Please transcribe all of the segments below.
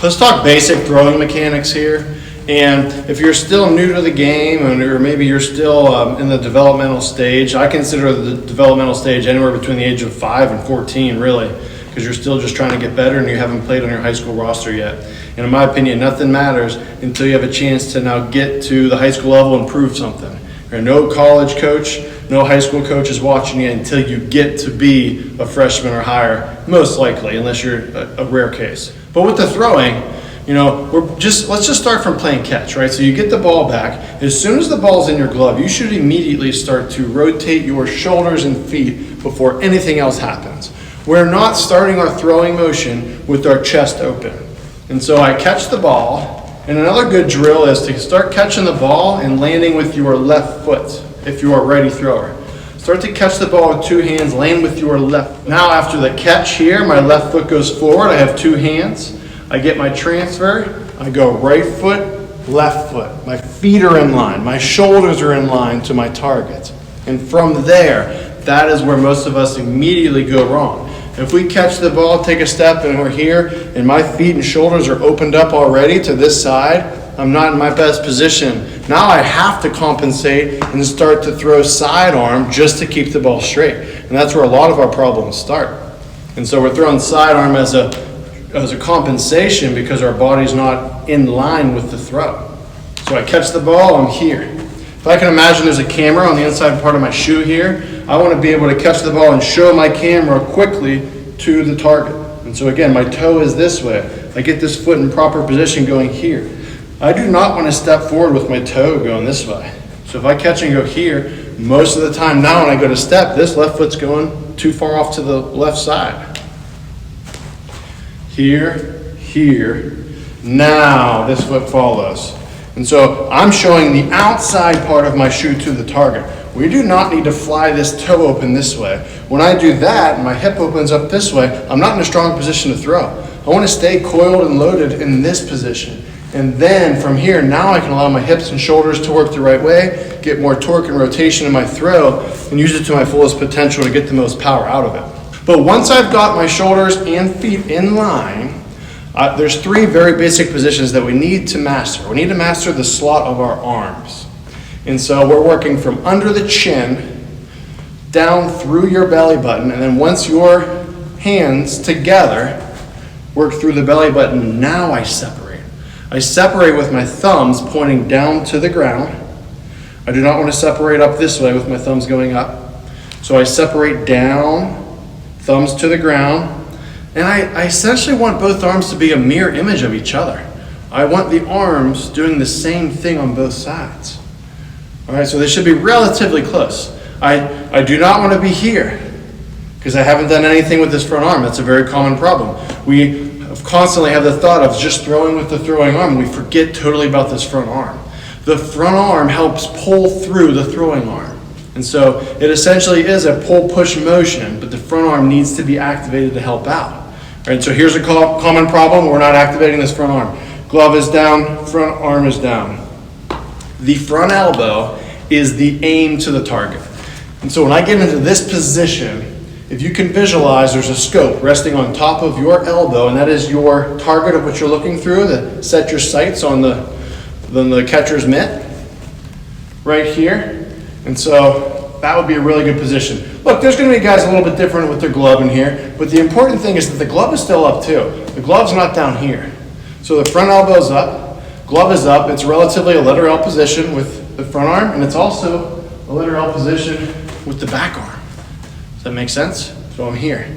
Let's talk basic throwing mechanics here. And if you're still new to the game, or maybe you're still in the developmental stage, I consider the developmental stage anywhere between the age of 5 and 14, really, because you're still just trying to get better and you haven't played on your high school roster yet. And in my opinion, nothing matters until you have a chance to now get to the high school level and prove something. No college coach, no high school coach is watching you until you get to be a freshman or higher, most likely, unless you're a rare case. But with the throwing, let's just start from playing catch, right? So you get the ball back. As soon as the ball's in your glove, you should immediately start to rotate your shoulders and feet before anything else happens. We're not starting our throwing motion with our chest open. And so I catch the ball, and another good drill is to start catching the ball and landing with your left foot if you are a ready thrower. Start to catch the ball with 2 hands, land with your left. Now after the catch here, my left foot goes forward. I have 2 hands. I get my transfer. I go right foot, left foot. My feet are in line. My shoulders are in line to my target. And from there, that is where most of us immediately go wrong. If we catch the ball, take a step, and we're here, and my feet and shoulders are opened up already to this side, I'm not in my best position. Now I have to compensate and start to throw sidearm just to keep the ball straight. And that's where a lot of our problems start. And so we're throwing sidearm as a compensation because our body's not in line with the throw. So I catch the ball, I'm here. If I can imagine there's a camera on the inside part of my shoe here, I want to be able to catch the ball and show my camera quickly to the target. And so again, my toe is this way. I get this foot in proper position going here. I do not want to step forward with my toe going this way. So if I catch and go here, most of the time now when I go to step, this left foot's going too far off to the left side. Here, here. Now this foot follows. And so I'm showing the outside part of my shoe to the target. We do not need to fly this toe open this way. When I do that, and my hip opens up this way, I'm not in a strong position to throw. I want to stay coiled and loaded in this position. And then from here, now I can allow my hips and shoulders to work the right way, get more torque and rotation in my throw, and use it to my fullest potential to get the most power out of it. But once I've got my shoulders and feet in line, there's 3 very basic positions that we need to master. We need to master the slot of our arms. And so we're working from under the chin, down through your belly button, and then once your hands together work through the belly button, now I separate. I separate with my thumbs pointing down to the ground. I do not want to separate up this way with my thumbs going up. So I separate down, thumbs to the ground, and I essentially want both arms to be a mirror image of each other. I want the arms doing the same thing on both sides. All right, so they should be relatively close. I do not want to be here because I haven't done anything with this front arm. That's a very common problem. We constantly have the thought of just throwing with the throwing arm. We forget totally about this front arm. The front arm helps pull through the throwing arm. And so it essentially is a pull-push motion, but the front arm needs to be activated to help out. All right, so here's a common problem. We're not activating this front arm. Glove is down, front arm is down. The front elbow is the aim to the target. And so when I get into this position, if you can visualize, there's a scope resting on top of your elbow, and that is your target of what you're looking through, to set your sights on the catcher's mitt right here. And so that would be a really good position. Look, there's going to be guys a little bit different with their glove in here, but the important thing is that the glove is still up too. The glove's not down here. So the front elbow's up, glove is up. It's relatively a letter L position with the front arm, and it's also a letter L position with the back arm. Does that make sense? So I'm here.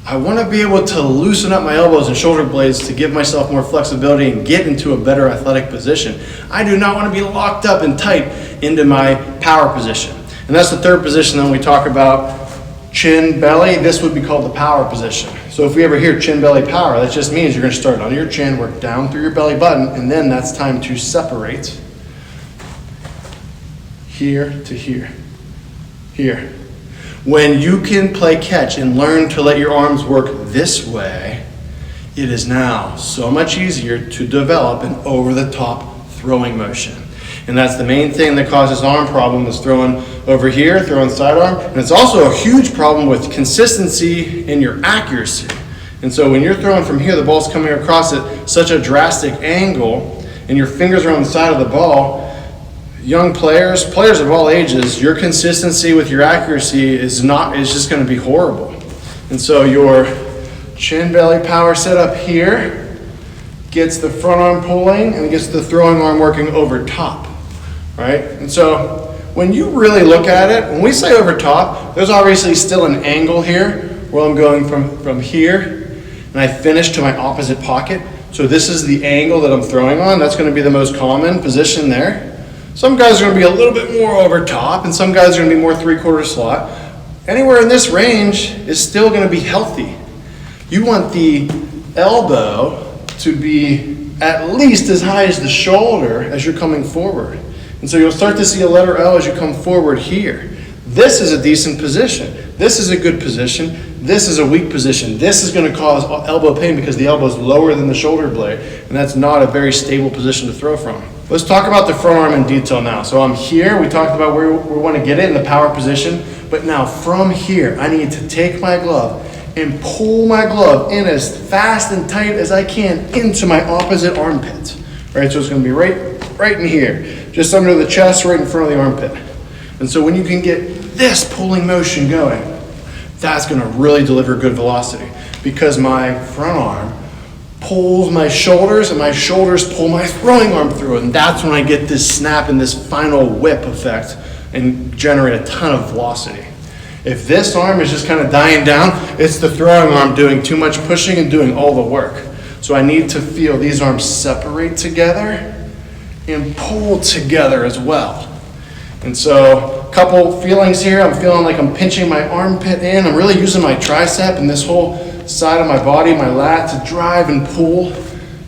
I want to be able to loosen up my elbows and shoulder blades to give myself more flexibility and get into a better athletic position. I do not want to be locked up and tight into my power position. And that's the third position when we talk about chin, belly. This would be called the power position. So if we ever hear chin, belly, power, that just means you're going to start under your chin, work down through your belly button, and then that's time to separate here to here, here. When you can play catch and learn to let your arms work this way, it is now so much easier to develop an over-the-top throwing motion. And that's the main thing that causes arm problems, is throwing over here, throwing sidearm. And it's also a huge problem with consistency in your accuracy. And so when you're throwing from here, the ball's coming across at such a drastic angle, and your fingers are on the side of the ball. Young players of all ages, your consistency with your accuracy is just going to be horrible. And so your chin belly power set up here gets the front arm pulling and gets the throwing arm working over top, right? And so when you really look at it, when we say over top, there's obviously still an angle here where I'm going from here and I finish to my opposite pocket. So this is the angle that I'm throwing on. That's going to be the most common position there. Some guys are going to be a little bit more over top, and some guys are going to be more 3/4 slot. Anywhere in this range is still going to be healthy. You want the elbow to be at least as high as the shoulder as you're coming forward. And so you'll start to see a letter L as you come forward here. This is a decent position. This is a good position. This is a weak position. This is going to cause elbow pain because the elbow is lower than the shoulder blade, and that's not a very stable position to throw from. Let's talk about the front arm in detail now. So I'm here. We talked about where we want to get it in the power position. But now from here, I need to take my glove and pull my glove in as fast and tight as I can into my opposite armpit. Right? So it's going to be right in here, just under the chest, right in front of the armpit. And so when you can get this pulling motion going, that's going to really deliver good velocity because my front arm pulls my shoulders and my shoulders pull my throwing arm through it. And that's when I get this snap and this final whip effect and generate a ton of velocity. If this arm is just kind of dying down, it's the throwing arm doing too much pushing and doing all the work. So I need to feel these arms separate together and pull together as well. And so a couple feelings here. I'm feeling like I'm pinching my armpit in. I'm really using my tricep and this whole side of my body, my lat, to drive and pull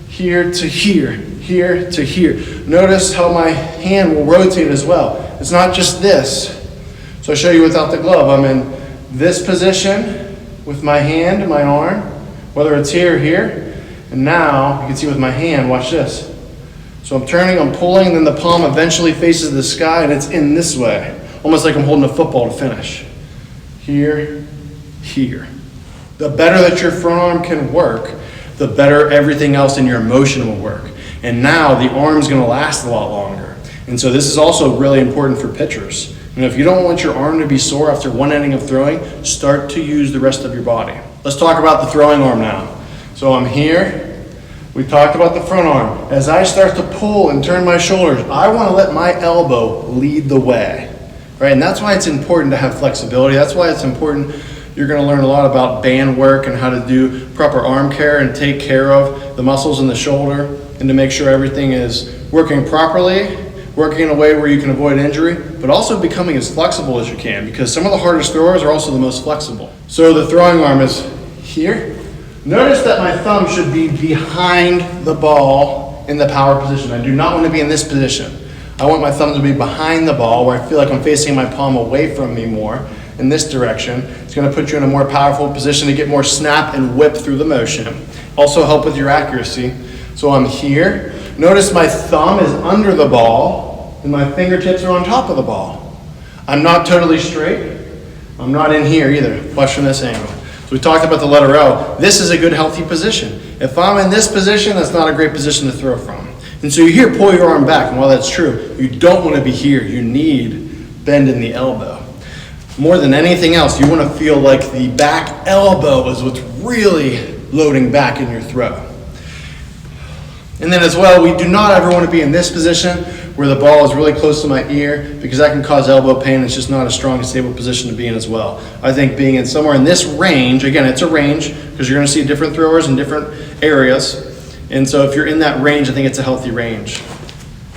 here to here, here to here. Notice how my hand will rotate as well. It's not just this. So I'll show you without the glove. I'm in this position with my hand and my arm, whether it's here or here. And now you can see with my hand, watch this. So I'm turning, I'm pulling, and then the palm eventually faces the sky and it's in this way. Almost like I'm holding a football to finish. Here, here. The better that your front arm can work, the better everything else in your motion will work. And now the arm's going to last a lot longer. And so this is also really important for pitchers. And if you don't want your arm to be sore after one inning of throwing, start to use the rest of your body. Let's talk about the throwing arm now. So I'm here. We talked about the front arm. As I start to pull and turn my shoulders, I want to let my elbow lead the way. Right? And that's why it's important to have flexibility. That's why it's important. You're going to learn a lot about band work and how to do proper arm care and take care of the muscles in the shoulder and to make sure everything is working properly, working in a way where you can avoid injury, but also becoming as flexible as you can because some of the hardest throwers are also the most flexible. So the throwing arm is here. Notice that my thumb should be behind the ball in the power position. I do not want to be in this position. I want my thumb to be behind the ball where I feel like I'm facing my palm away from me more in this direction. It's going to put you in a more powerful position to get more snap and whip through the motion. Also help with your accuracy. So I'm here. Notice my thumb is under the ball and my fingertips are on top of the ball. I'm not totally straight. I'm not in here either. Watch from this angle. So we talked about the letter L. This is a good healthy position. If I'm in this position, that's not a great position to throw from. And so you hear pull your arm back, and while that's true, you don't want to be here. You need bend in the elbow. More than anything else, you want to feel like the back elbow is what's really loading back in your throw. And then as well, we do not ever want to be in this position where the ball is really close to my ear because that can cause elbow pain. It's just not a strong and stable position to be in as well. I think being in somewhere in this range, again, it's a range because you're going to see different throwers in different areas. And so if you're in that range, I think it's a healthy range.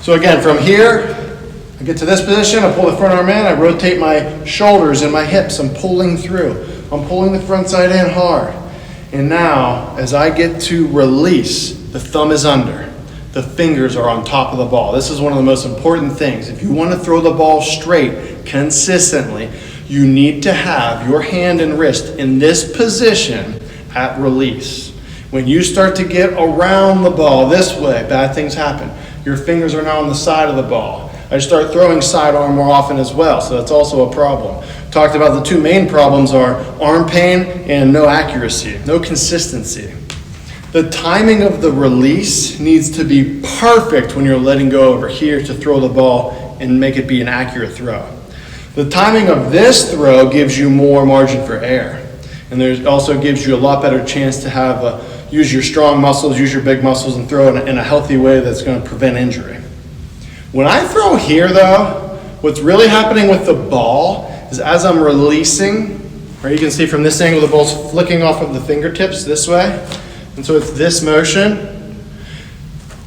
So again, from here, I get to this position, I pull the front arm in, I rotate my shoulders and my hips, I'm pulling through. I'm pulling the front side in hard. And now, as I get to release, the thumb is under. The fingers are on top of the ball. This is one of the most important things. If you want to throw the ball straight, consistently, you need to have your hand and wrist in this position at release. When you start to get around the ball this way, bad things happen. Your fingers are now on the side of the ball. I start throwing sidearm more often as well, so that's also a problem. Talked about the two main problems are arm pain and no accuracy, no consistency. The timing of the release needs to be perfect when you're letting go over here to throw the ball and make it be an accurate throw. The timing of this throw gives you more margin for error, and there also gives you a lot better chance to have use your strong muscles, use your big muscles, and throw in a healthy way that's going to prevent injury. When I throw here though, what's really happening with the ball is as I'm releasing, right, you can see from this angle the ball's flicking off of the fingertips this way, and so it's this motion.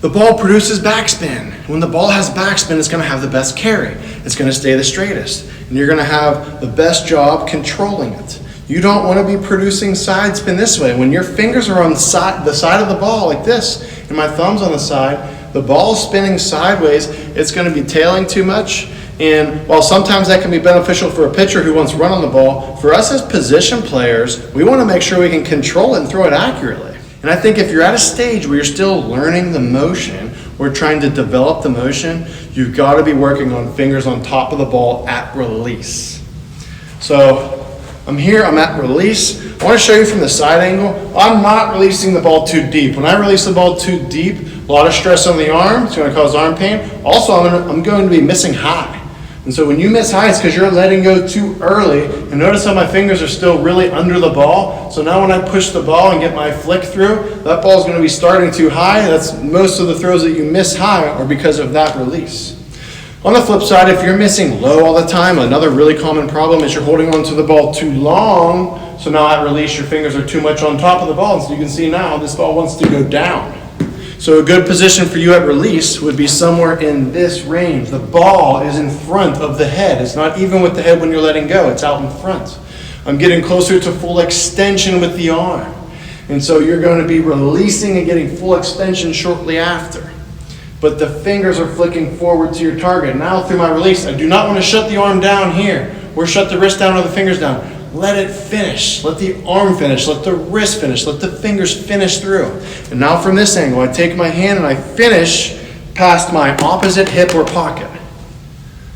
The ball produces backspin. When the ball has backspin, it's going to have the best carry. It's going to stay the straightest, and you're going to have the best job controlling it. You don't want to be producing side spin this way. When your fingers are on the side of the ball like this, and my thumb's on the side, the ball's spinning sideways, it's going to be tailing too much. And while sometimes that can be beneficial for a pitcher who wants to run on the ball, for us as position players, we want to make sure we can control it and throw it accurately. And I think if you're at a stage where you're still learning the motion, or trying to develop the motion, you've got to be working on fingers on top of the ball at release. So I'm here, I'm at release. I want to show you from the side angle. I'm not releasing the ball too deep. When I release the ball too deep, a lot of stress on the arm, it's going to cause arm pain. Also, I'm going to be missing high. And so when you miss high, it's because you're letting go too early. And notice how my fingers are still really under the ball. So now when I push the ball and get my flick through, that ball is going to be starting too high. That's most of the throws that you miss high are because of that release. On the flip side, if you're missing low all the time, another really common problem is you're holding onto the ball too long. So now at release, your fingers are too much on top of the ball. And so you can see now this ball wants to go down. So a good position for you at release would be somewhere in this range. The ball is in front of the head. It's not even with the head when you're letting go. It's out in front. I'm getting closer to full extension with the arm. And so you're going to be releasing and getting full extension shortly after. But the fingers are flicking forward to your target. Now through my release, I do not want to shut the arm down here or shut the wrist down or the fingers down. Let it finish. Let the arm finish. Let the wrist finish. Let the fingers finish through. And now from this angle, I take my hand and I finish past my opposite hip or pocket.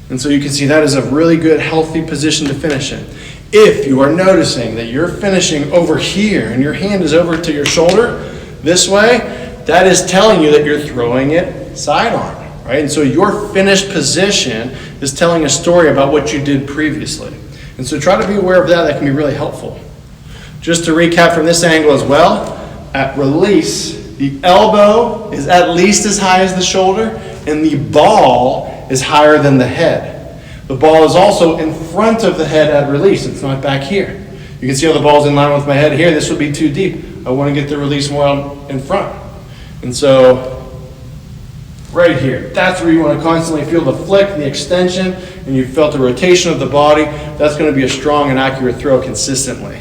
And so you can see that is a really good, healthy position to finish in. If you are noticing that you're finishing over here and your hand is over to your shoulder this way, that is telling you that you're throwing it sidearm, right? And so your finished position is telling a story about what you did previously. And so try to be aware of that. That can be really helpful. Just to recap from this angle as well, at release, the elbow is at least as high as the shoulder, and the ball is higher than the head. The ball is also in front of the head at release. It's not back here. You can see how the ball's in line with my head here. This would be too deep. I want to get the release more out in front. And so right here, that's where you want to constantly feel the flick, the extension, and you felt the rotation of the body. That's going to be a strong and accurate throw consistently.